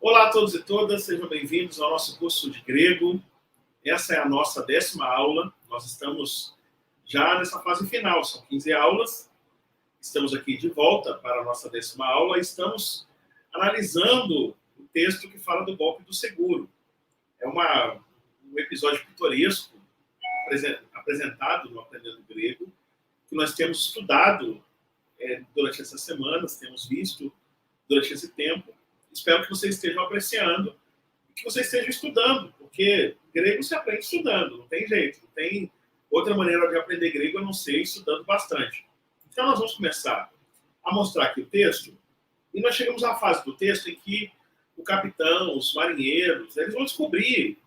Olá a todos e todas, sejam bem-vindos ao nosso curso de grego. Essa é a nossa 10ª aula. Nós estamos já nessa fase final, são 15 aulas. Estamos aqui de volta para a nossa 10ª aula e estamos analisando o texto que fala do golpe do seguro. É um episódio pitoresco apresentado no Aprendendo Grego, que nós temos estudado durante essas semanas, temos visto durante esse tempo. Espero que vocês estejam apreciando e que vocês estejam estudando, porque grego se aprende estudando, não tem jeito, não tem outra maneira de aprender grego a não ser estudando bastante. Então nós vamos começar a mostrar aqui o texto, e nós chegamos à fase do texto em que o capitão, os marinheiros, eles vão descobrir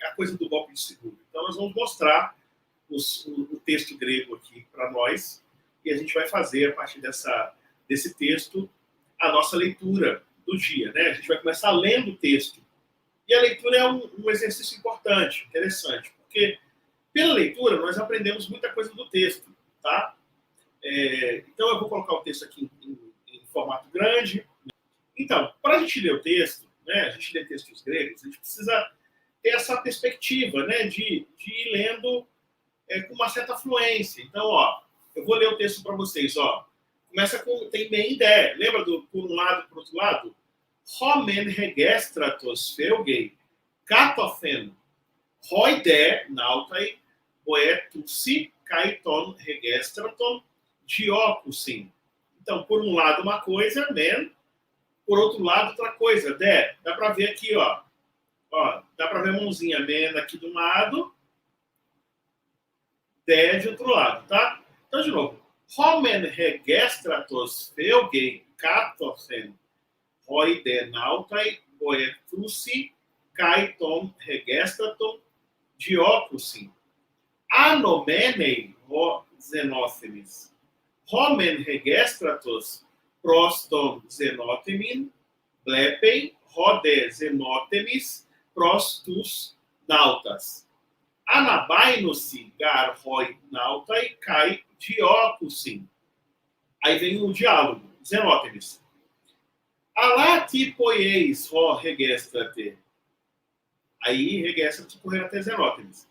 a coisa do golpe de seguro. Então nós vamos mostrar o texto grego aqui para nós, e a gente vai fazer, a partir desse texto, a nossa leitura do dia, né? A gente vai começar lendo o texto. E a leitura é um exercício importante, interessante, porque pela leitura nós aprendemos muita coisa do texto, tá? Então eu vou colocar o texto aqui em formato grande. Então, para a gente ler o texto, né? A gente lê textos gregos, a gente precisa ter essa perspectiva, né? De ir lendo com uma certa fluência. Então, eu vou ler o texto para vocês, Começa com, tem bem ideia. Lembra do por um lado e por outro lado? Homen regestratos feugei, katophen, roide nautai, boetusi, kaiton regestraton, diocusin. Então, por um lado uma coisa, men, por outro lado outra coisa, de. Dá para ver aqui, dá para ver a mãozinha, men aqui de um lado, de outro lado, tá? Então, de novo. Homen regestratos feugei, katophen, roide nautai, boetusi, kaiton regestraton, diocusin. Anomenei ho xenótemis. Homen regestratos proston xenótemin, blepei rode xenótemis prostus nautas. Anabainosi gar roi nautai kai diocusin. Aí vem o diálogo, xenótemis. Alati poieis ho regestrate. Aí regestrate correr até xenótemis.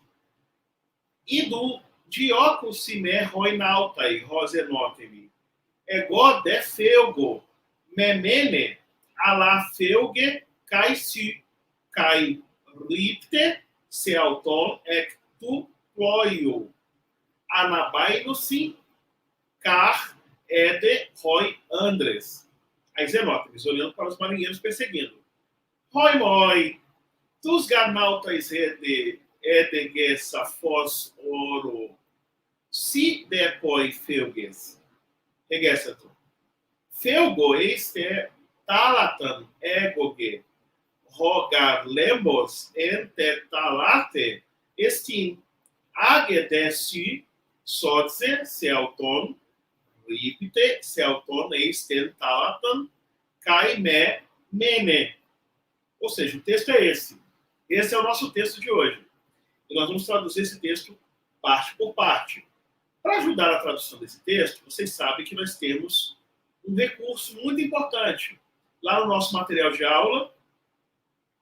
E do diocusimé roi nautai, ho xenótemi. Ego de feugo, memene, ala feuge, kai si, kai ripte, se auton ec tu ploio. Anabainosi, car ede roi andres. Aí Xenótemis, olhando para os marinheiros perseguindo. Roi moi, tus ganautas ede fos oro, si depoi feuges. Regestrato. Feugo este talatan egoge, rogar lembos ente talate, estin agedesi sotse seauton, ripte seauton eisten talatan, caime mene. Ou seja, o texto é esse. Esse é o nosso texto de hoje. E nós vamos traduzir esse texto parte por parte. Para ajudar a tradução desse texto, vocês sabem que nós temos um recurso muito importante. Lá no nosso material de aula,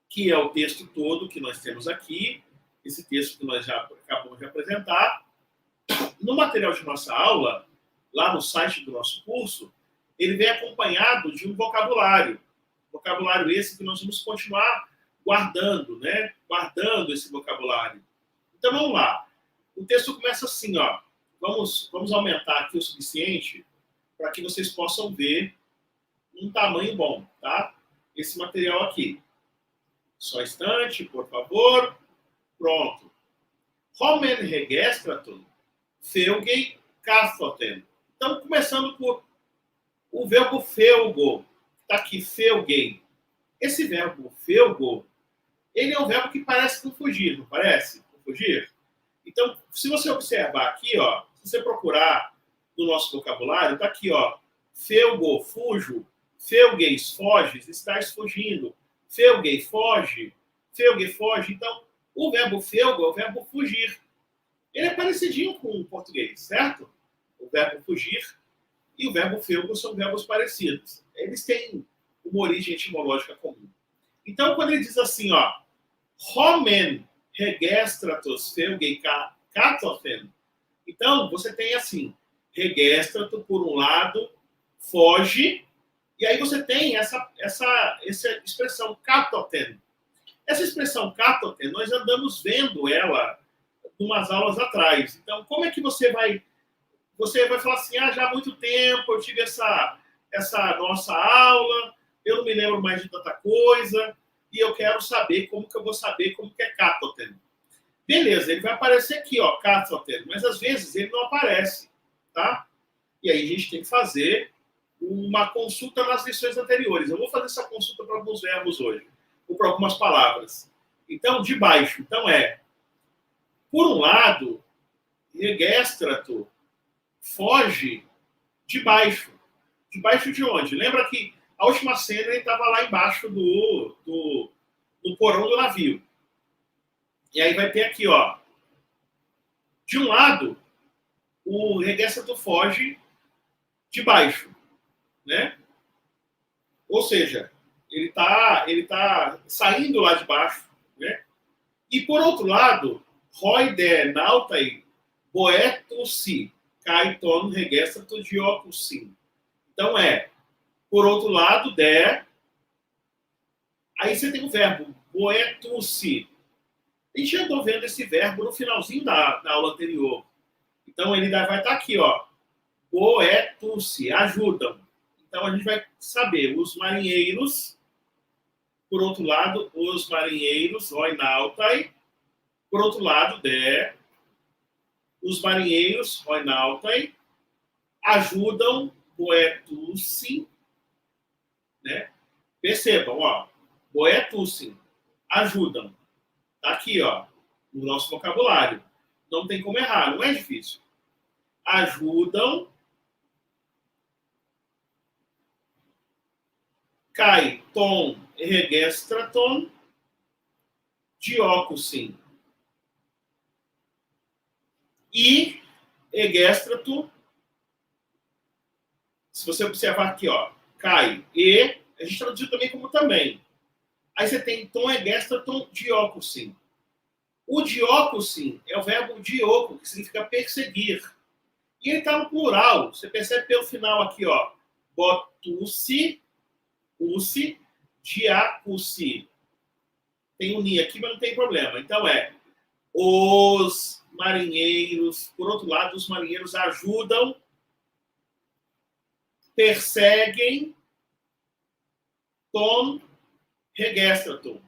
que é o texto todo que nós temos aqui, esse texto que nós já acabamos de apresentar. No material de nossa aula, lá no site do nosso curso, ele vem acompanhado de um vocabulário. Vocabulário esse que nós vamos continuar guardando, né? Guardando esse vocabulário. Então, vamos lá. O texto começa assim, Vamos aumentar aqui o suficiente para que vocês possam ver um tamanho bom, tá? Esse material aqui. Só um instante, por favor. Pronto. Homen regestraton, feugei, kathoten. Então, começando por o verbo feugo. Está aqui, feugei. Esse verbo feugo, ele é um verbo que parece com fugir, não parece? Com fugir? Então, se você observar aqui, se você procurar no nosso vocabulário, está aqui, feugo, fujo, feugueis, foges, estás fugindo, feugei, foge, feugue, foge. Então, o verbo feugo é o verbo fugir. Ele é parecidinho com o português, certo? O verbo fugir e o verbo feugo são verbos parecidos. Eles têm uma origem etimológica comum. Então, quando ele diz assim, ó, homen regestratos feugei katothen, então, você tem assim, regéstrato, por um lado, foge, e aí você tem essa expressão katoten. Essa expressão katoten, nós andamos vendo ela umas aulas atrás. Então, como é que você vai falar assim, já há muito tempo eu tive essa nossa aula, eu não me lembro mais de tanta coisa, e eu quero saber como que eu vou saber como que é katoten. Beleza, ele vai aparecer aqui, ó, katoten, mas às vezes ele não aparece, tá? E aí a gente tem que fazer uma consulta nas lições anteriores. Eu vou fazer essa consulta para alguns verbos hoje, ou para algumas palavras. Então, de baixo. Então, por um lado, regéstrato foge de baixo. De baixo de onde? Lembra que a última cena ele estava lá embaixo do porão do navio. E aí vai ter aqui, ó. De um lado, o regéstrato foge de baixo, né? Ou seja, ele tá saindo lá de baixo, né? E por outro lado, roide nautai boetusi kaiton regéstrato diocusim. Então por outro lado, aí você tem o verbo boetusi. A gente já andou vendo esse verbo no finalzinho da aula anterior. Então ele vai estar aqui, ó. Boetusi, ajudam. Então a gente vai saber os marinheiros, por outro lado, os marinheiros, roinautai, por outro lado, os marinheiros, roinautai, ajudam boetusi, né? Percebam, ó, boetusi, ajudam. Tá aqui, ó, no nosso vocabulário. Não tem como errar, não é difícil. Ajudam, cai, tom, regestraton, diocusim. E egéstrato, se você observar aqui, ó, cai, e, a gente traduziu também como também. Aí você tem tom egéstraton, diocusim. O diocusim é o verbo dioco, que significa perseguir. E ele está no plural. Você percebe pelo final aqui, ó. Botusi, usi, diacusi. Tem um ni aqui, mas não tem problema. Então os marinheiros, por outro lado, os marinheiros ajudam, perseguem, tom, regéstraton.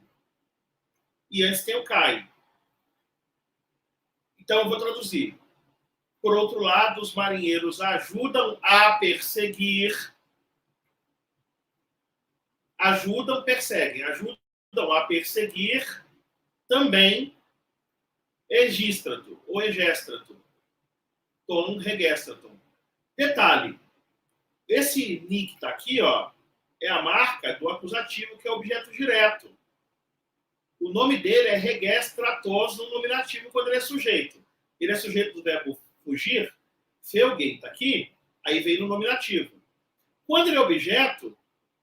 E antes tem o cai. Então eu vou traduzir. Por outro lado, os marinheiros ajudam a perseguir, perseguem, ajudam a perseguir também egístrato ou egéstrato, tom regéstraton. Detalhe, esse ni que está aqui, ó, é a marca do acusativo, que é objeto direto. O nome dele é regéstratos no nominativo quando ele é sujeito. Ele é sujeito do verbo fugir, feugem está aqui, aí vem no nominativo. Quando ele é objeto,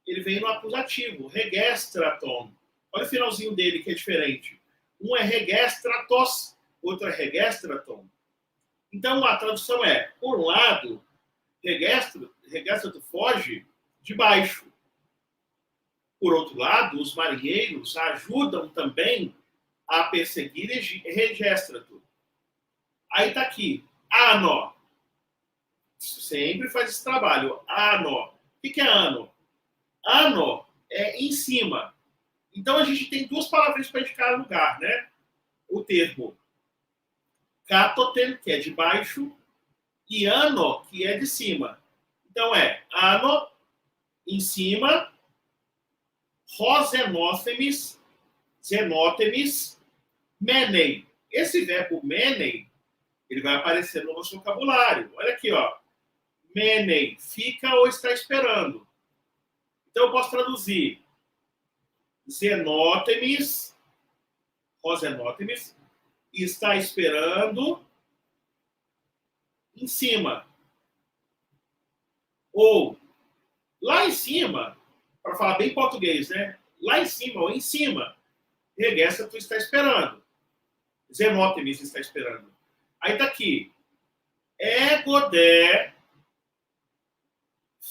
ele vem no acusativo, regéstraton. Olha o finalzinho dele, que é diferente. Um é regéstratos, outro é regéstraton. Então, a tradução por um lado, regéstrato foge de baixo. Por outro lado, os marinheiros ajudam também a perseguir regéstrato. Aí está aqui, ano. Sempre faz esse trabalho, ano. O que é ano? Ano é em cima. Então, a gente tem duas palavras para indicar lugar, né? O termo katoten, que é de baixo, e ano, que é de cima. Então, ano, em cima, rosenótemis, zenótemis, menei. Esse verbo menei, ele vai aparecer no nosso vocabulário. Olha aqui, ó. Menei, fica ou está esperando. Então, eu posso traduzir zenótemis, rosenótemis, está esperando em cima. Ou, lá em cima, para falar bem português, né? lá em cima ou em cima. Regéstrato está esperando. Zenótemis está esperando. Aí está aqui. Egodé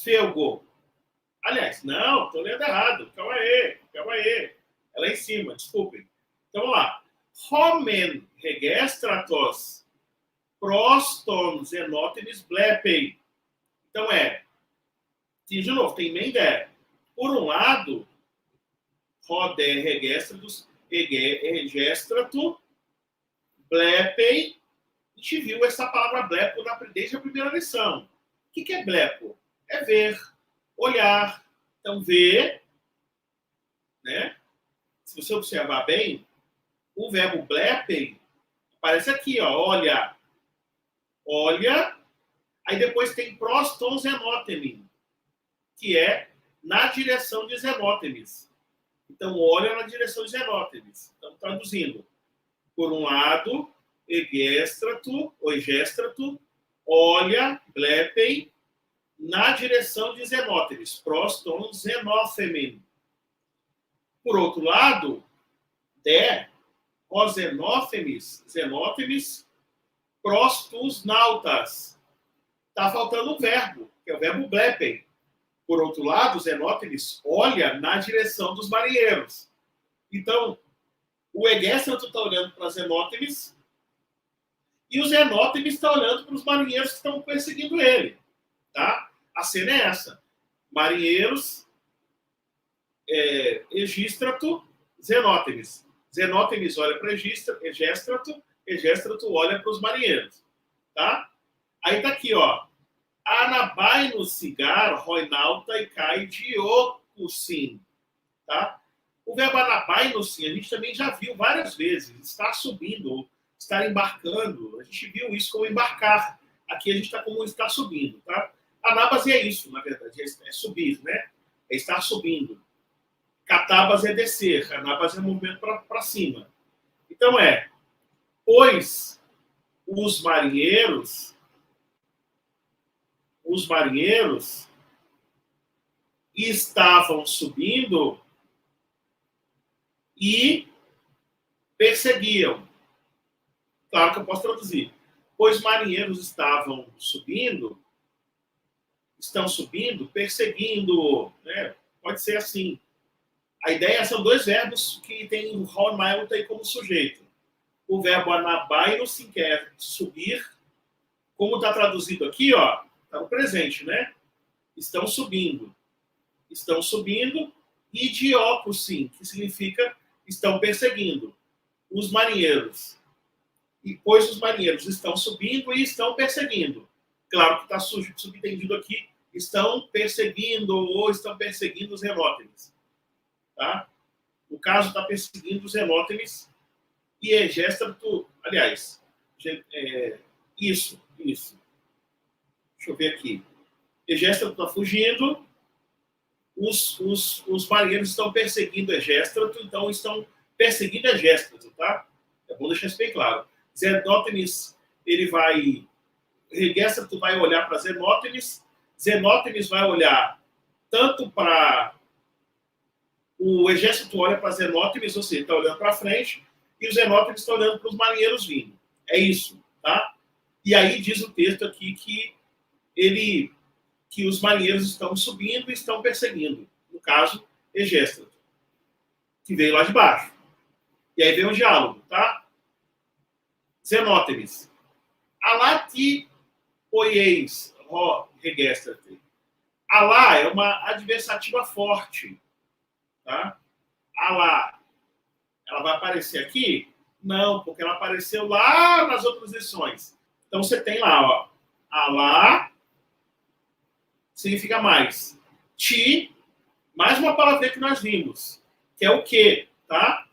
Felgo. Aliás, não, estou lendo errado. Calma aí. É lá em cima, desculpem. Então, vamos lá. Homen regestratos proston zenótemis blepei. Então, de novo, tem mendé. Por um lado, rodé regestratus, regestrato, blepei. A gente viu essa palavra blepo desde a primeira lição. O que é blepo? É ver, olhar. Então, ver, né? Se você observar bem, o verbo blepei aparece aqui, ó, olha. Aí depois tem proston zenótemin, que é na direção de zenótemis. Então, olha na direção de zenótemis. Então, traduzindo. Por um lado, egéstrato, olha, blepei, na direção de zenótemis. Proston zenótemin. Por outro lado, zenótemis, prostus nautas. Está faltando um verbo, que é o verbo blepei. Por outro lado, zenótemis olha na direção dos marinheiros. Então, o egéstrato está olhando para zenótemis e o zenótemis está olhando para os marinheiros que estão perseguindo ele. Tá? A cena é essa. Marinheiros, egístrato, zenótemis. Zenótemis olha para egéstrato olha para os marinheiros. Tá? Aí tá aqui, ó. Anabai no cigar, roinalta e cai de ocusim. Tá? O verbo anabai no sim, a gente também já viu várias vezes. Estar subindo, estar embarcando. A gente viu isso como embarcar. Aqui a gente está como estar subindo. Tá? Anabas é isso, na verdade. É subir, né? É estar subindo. Catabas é descer. Anabas é movimento para cima. Então pois os marinheiros estavam subindo e perseguiam. Claro que eu posso traduzir. Pois marinheiros estão subindo, perseguindo. Né? Pode ser assim. A ideia são dois verbos que tem o Ron como sujeito. O verbo anabaino-se, que é subir, como está traduzido aqui, ó, está no presente, né? Estão subindo, e diócusim, que significa estão perseguindo os marinheiros. E pois os marinheiros estão subindo e estão perseguindo. Claro que está subentendido aqui, estão perseguindo ou estão perseguindo os zenótemis. Tá? No caso, está perseguindo os zenótemis e egéstrato, aliás, isso. Deixa eu ver aqui. Egéstrato está fugindo, os marinheiros estão perseguindo egéstrato, então estão perseguindo egéstrato, tá? É bom deixar isso bem claro. Zenótemis, egéstrato vai olhar para Zenótemis vai olhar tanto para o egéstrato olha para Zenótemis, ou seja, está olhando para frente, e o Zenótemis está olhando para os marinheiros vindo. É isso, tá? E aí diz o texto aqui que os marinheiros estão subindo e estão perseguindo. No caso, egéstrato, que veio lá de baixo. E aí vem um diálogo, tá? Zenótemis. Alati poieis regestrate. Alá é uma adversativa forte. Tá? Alá. Ela vai aparecer aqui? Não, porque ela apareceu lá nas outras lições. Então você tem lá, ó. Alá significa mais. Ti, mais uma palavra que nós vimos, que é o que, tá?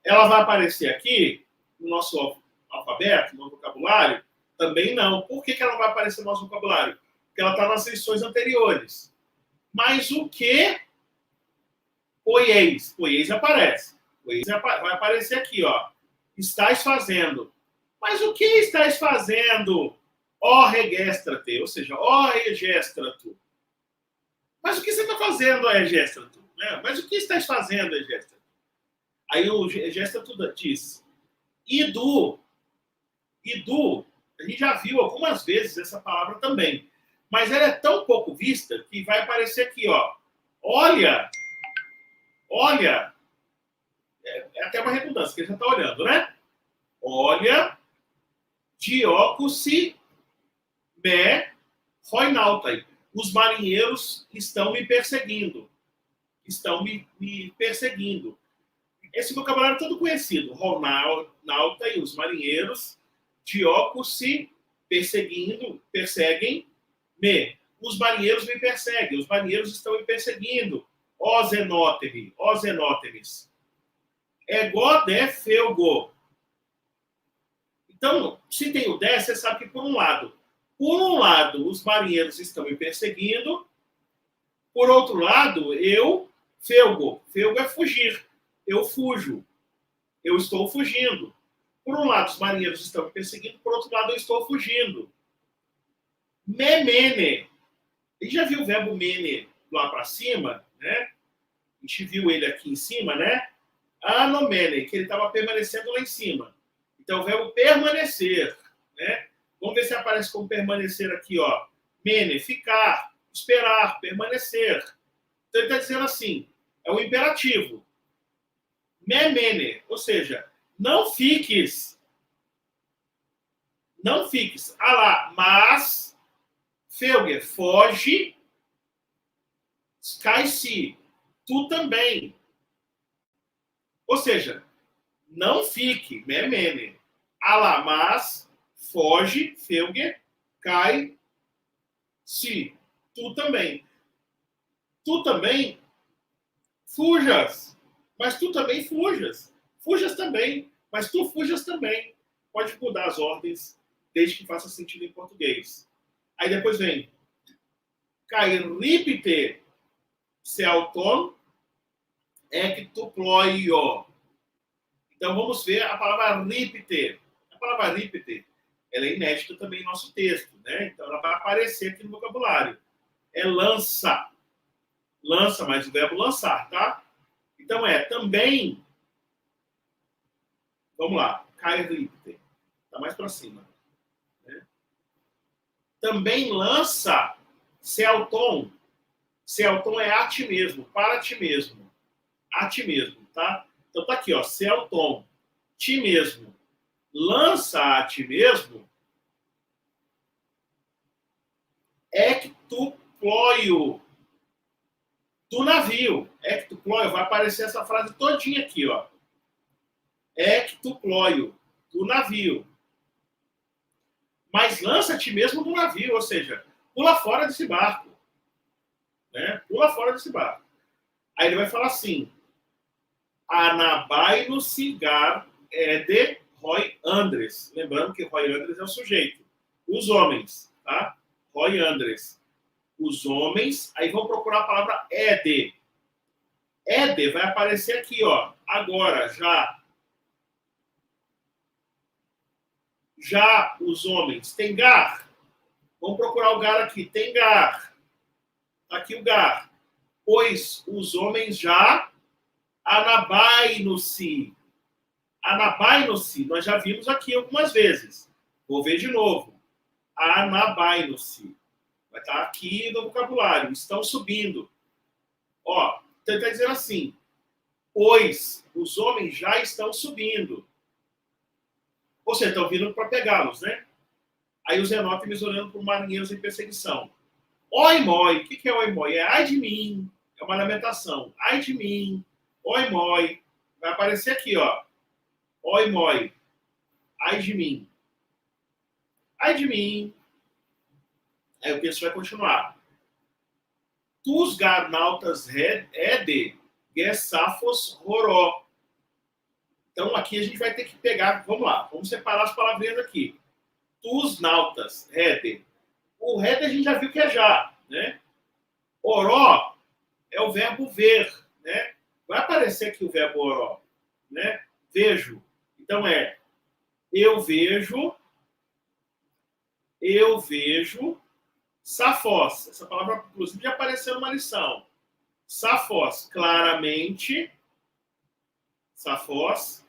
Ela vai aparecer aqui no nosso alfabeto, no vocabulário? Também não. Por que ela não vai aparecer no nosso vocabulário? Porque ela está nas lições anteriores. Mas o que? Poieis. Poieis aparece. Poieis vai aparecer aqui, ó. Estás fazendo. Mas o que estás fazendo? Ó regestrate. Ou seja, ó regéstrato. Mas o que você está fazendo, ó regéstrato? Né? Mas o que estás fazendo, Egéstra? Aí o Egéstra diz, idu, a gente já viu algumas vezes essa palavra também, mas ela é tão pouco vista que vai aparecer aqui, ó. Olha, é até uma redundância, que ele já está olhando, né? Olha, diócusi me roinautai. Os marinheiros estão me perseguindo. Estão me perseguindo. Esse vocabulário é todo conhecido. Roinautai, os marinheiros. Diócusi, perseguem me. Os marinheiros me perseguem. Os marinheiros estão me perseguindo. Ó zenótemis. Ego de feugo. Então, se tem o 10, você sabe que por um lado, os marinheiros estão me perseguindo, por outro lado, feugo é fugir, eu fujo, eu estou fugindo. Por um lado, os marinheiros estão me perseguindo, por outro lado, eu estou fugindo. Memene. A gente já viu o verbo mene lá para cima, né? A gente viu ele aqui em cima, né? Anomene, que ele estava permanecendo lá em cima. Então, o verbo permanecer, né? Vamos ver se aparece como permanecer aqui, ó. Mene, ficar, esperar, permanecer. Então, ele está dizendo assim, é o imperativo. Memene, ou seja, não fiques. Não fiques. Ah lá, mas, feuge, foge, cai-se, tu também. Ou seja, não fique, memene. Ah lá, mas, foge, feuge, cai, se, tu também. Tu também fujas, mas tu também fujas. Fujas também, mas tu fujas também. Pode mudar as ordens, desde que faça sentido em português. Aí depois vem cairipte se auton ectuploio. Então vamos ver a palavra ripte. A palavra ripte, ela é inédita também em nosso texto, né? Então ela vai aparecer aqui no vocabulário. É lança. Lança, mas o verbo lançar, tá? Então também. Vamos lá. Cairipte. Tá mais para cima. Né? Também lança Celton. Celton é a ti mesmo, para ti mesmo. A ti mesmo, tá? Então tá aqui, ó. Celton, ti mesmo. Lança a ti mesmo. Ectuploio. Do navio. Ectuploio. Vai aparecer essa frase todinha aqui, ó. Ectuploio. Do navio. Mas lança a ti mesmo do navio, ou seja, pula fora desse barco. Né? Pula fora desse barco. Aí ele vai falar assim, Anabai no cigar de Roy Andres. Lembrando que Roy Andres é o sujeito. Os homens, tá? Roy Andres. Os homens, aí vão procurar a palavra ede. Ede vai aparecer aqui, ó. Agora, já. Já os homens. Tem gar. Vamos procurar o gar aqui. Tem gar. Aqui o gar. Pois os homens já anabaino-se. Anabaino-se, nós já vimos aqui algumas vezes. Vou ver de novo. Anabaino-se. Vai estar aqui no vocabulário. Estão subindo. Ó, então ele está dizendo assim. Pois os homens já estão subindo. Ou seja, estão vindo para pegá-los, né? Aí os zenótemis olhando para os marinheiros em perseguição. Oimoi. O que é oimoi? É ai de mim. É uma lamentação. Ai de mim. Oimoi. Vai aparecer aqui, ó. Oimoi. Ai de mim. Ai de mim. Aí o texto vai continuar. Tus garnautas ede gesafos roró. Então aqui a gente vai ter que pegar, vamos lá, vamos separar as palavrinhas aqui. Tus nautas, ede. O ede a gente já viu que é já, né? Oró é o verbo ver, né? Vai aparecer aqui o verbo oró, né? Vejo. Então eu vejo safós. Essa palavra, inclusive, já apareceu numa lição. Safos, claramente. Safos.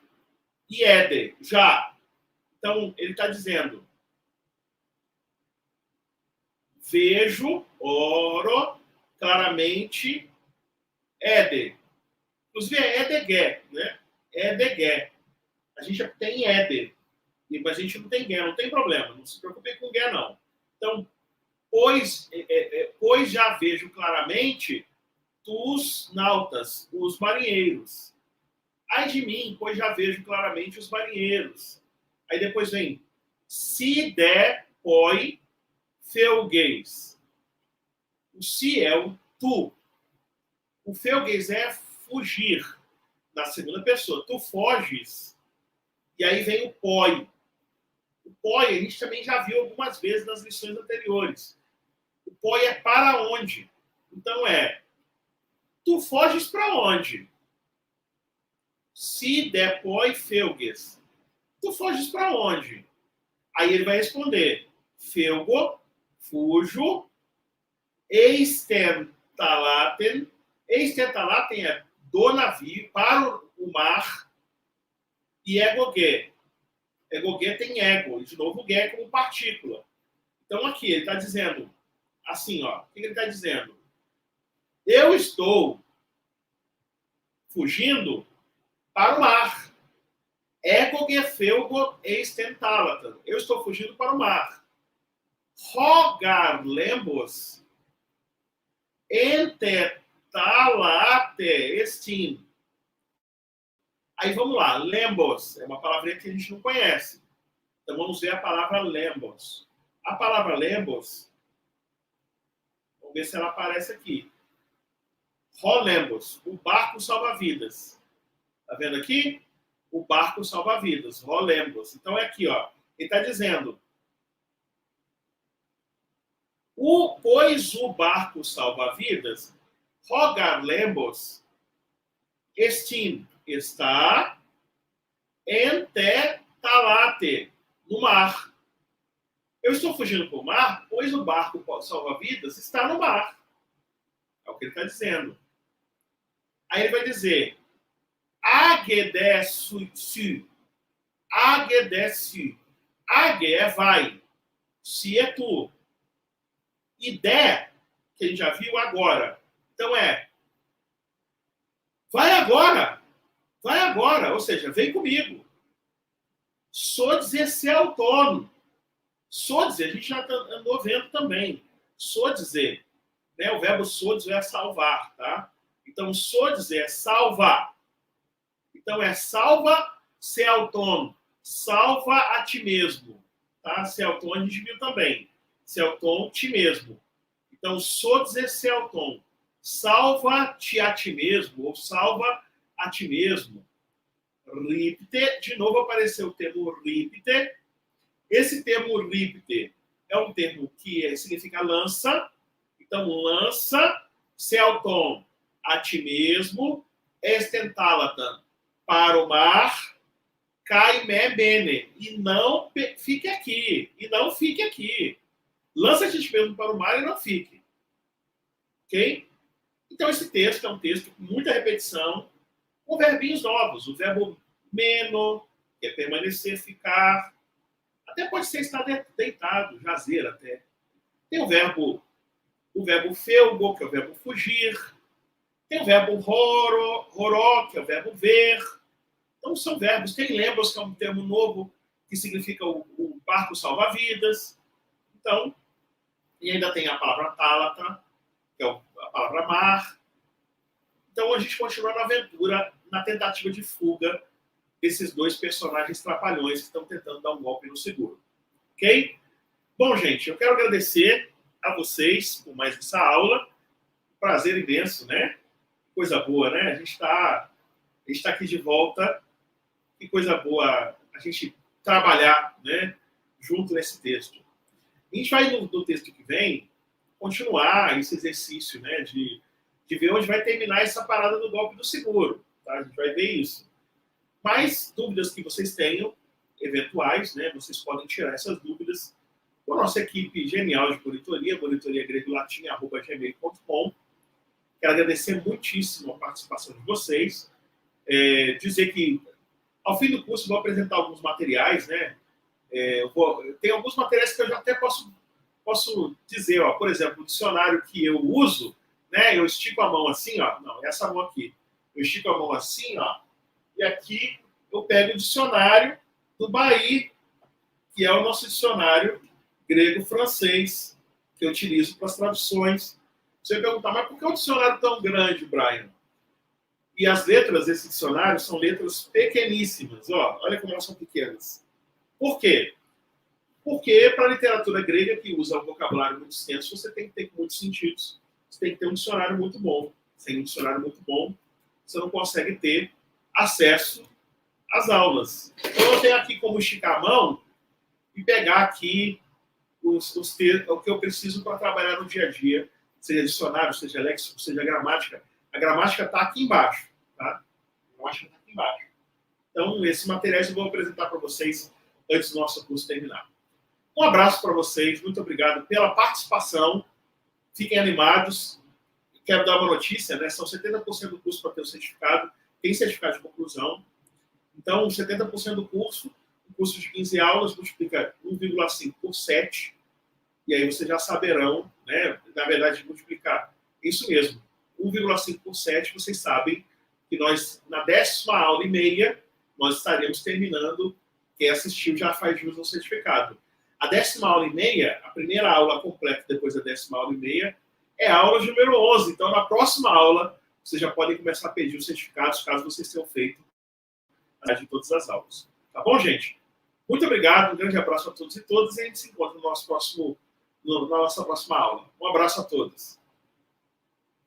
E Ede, já. Então, ele está dizendo: vejo, oro, claramente, Ede. Inclusive, é Edegé, né? Edegé. A gente tem Ede, mas a gente não tem Gé, não tem problema. Não se preocupe com Gé, não. Então, pois já vejo claramente os nautas, os marinheiros. Ai de mim, pois já vejo claramente os marinheiros. Aí depois vem, se der, poi, feuguês. O se é o tu. O feuguês é fugir, na segunda pessoa. Tu foges. E aí vem o poi. O poi a gente também já viu algumas vezes nas lições anteriores. O poi é para onde? Então tu foges para onde? Se der poi, feugues. Tu foges para onde? Aí ele vai responder: feugo, fujo, eistentalaten. Eistentalaten é do navio para o mar. E egogué. Egogué tem ego. E de novo, gué como partícula. Então aqui ele está dizendo assim, ó. O que ele está dizendo? Eu estou fugindo para o mar. Egogué, feugo, eistentalaten. Eu estou fugindo para o mar. Rogar lembos entetalate estim. Aí vamos lá, lembos é uma palavrinha que a gente não conhece. Então vamos ver a palavra lembos. A palavra lembos, vamos ver se ela aparece aqui. Rolembos, o barco salva-vidas. Tá vendo aqui? O barco salva-vidas, rolembos. Então é aqui, ó. Ele está dizendo: pois o barco salva-vidas, rogar lembos, estim, está entetalate, no mar. Eu estou fugindo para o mar, pois o barco salva-vidas está no mar. É o que ele está dizendo. Aí ele vai dizer: agedessu. Agedessu. Age é vai. Se é tu. E de, que a gente já viu agora. Então vai agora. Vai agora. Ou seja, vem comigo. Só dizer ser autônomo. Só dizer, a gente já andou vendo também. Só dizer, né? O verbo só dizer é salvar, tá? Então, só dizer é salvar. Então, salva, ser autônomo. Salva a ti mesmo. Tá? Ser autônomo a gente viu também. Ser autônomo, ti mesmo. Então, só dizer ser autônomo. Salva-te a ti mesmo, ou salva a ti mesmo. Ripte, de novo apareceu o termo ripte. Esse termo ripte é um termo que significa lança. Então, lança, se autônomo, a ti mesmo, estentalatan, para o mar, caimé bene, e não fique aqui, e não fique aqui. Lança a ti mesmo para o mar e não fique. Ok? Então, esse texto é um texto com muita repetição, com verbinhos novos. O verbo meno, que é permanecer, ficar. Até pode ser estar deitado, jazer até. Tem o verbo feugo, que é o verbo fugir. Tem o verbo horó, que é o verbo ver. Então, são verbos. Tem lembros, que é um termo novo, que significa o barco salva-vidas. Então, e ainda tem a palavra tálata, que é a palavra mar. Então, a gente continua na aventura, na tentativa de fuga desses dois personagens trapalhões que estão tentando dar um golpe no seguro. Ok? Bom, gente, eu quero agradecer a vocês por mais essa aula. Prazer imenso, né? Coisa boa, né? A gente está aqui de volta. Que coisa boa a gente trabalhar, né, junto nesse texto. A gente vai, no texto que vem, continuar esse exercício, né, de ver onde vai terminar essa parada do golpe do seguro. Tá? A gente vai ver isso. Mais dúvidas que vocês tenham, eventuais, né, vocês podem tirar essas dúvidas com a nossa equipe genial de monitoria, monitoriagregolatim@gmail.com. Quero agradecer muitíssimo a participação de vocês. Dizer que, ao fim do curso, vou apresentar alguns materiais, né? Tem alguns materiais que eu já até posso dizer, ó, por exemplo, o dicionário que eu uso, né? Eu estico a mão assim, ó. Não, essa mão aqui. Eu estico a mão assim, ó. E aqui eu pego o dicionário do Bahia, que é o nosso dicionário grego-francês, que eu utilizo para as traduções. Você vai perguntar, mas por que o dicionário tão grande, Brian? E as letras desse dicionário são letras pequeníssimas. Ó, olha como elas são pequenas. Por quê? Porque para a literatura grega, que usa um vocabulário muito extenso, você tem que ter muitos sentidos. Você tem que ter um dicionário muito bom. Sem um dicionário muito bom, você não consegue ter acesso às aulas. Então, eu tenho aqui como esticar a mão e pegar aqui o que eu preciso para trabalhar no dia a dia, seja dicionário, seja léxico, seja gramática. A gramática está aqui embaixo, tá? A gramática está aqui embaixo. Então, esses materiais eu vou apresentar para vocês antes do nosso curso terminar. Um abraço para vocês, muito obrigado pela participação. Fiquem animados. Quero dar uma notícia, né? São 70% do curso para ter o certificado. Tem certificado de conclusão. Então, 70% do curso, um curso de 15 aulas, multiplica 1,5 por 7. E aí vocês já saberão, né? Na verdade, multiplicar. Isso mesmo. 1,5 por 7, vocês sabem que nós, na 10ª aula e meia, nós estaremos terminando. Quem assistiu já faz jus ao certificado. A 10ª aula e meia, a primeira aula completa depois da 10ª aula e meia, é a aula número 11. Então, na próxima aula, vocês já podem começar a pedir os certificados, caso vocês tenham feito de todas as aulas. Tá bom, gente? Muito obrigado, um grande abraço a todos e todas, e a gente se encontra no nosso próximo, na nossa próxima aula. Um abraço a todos.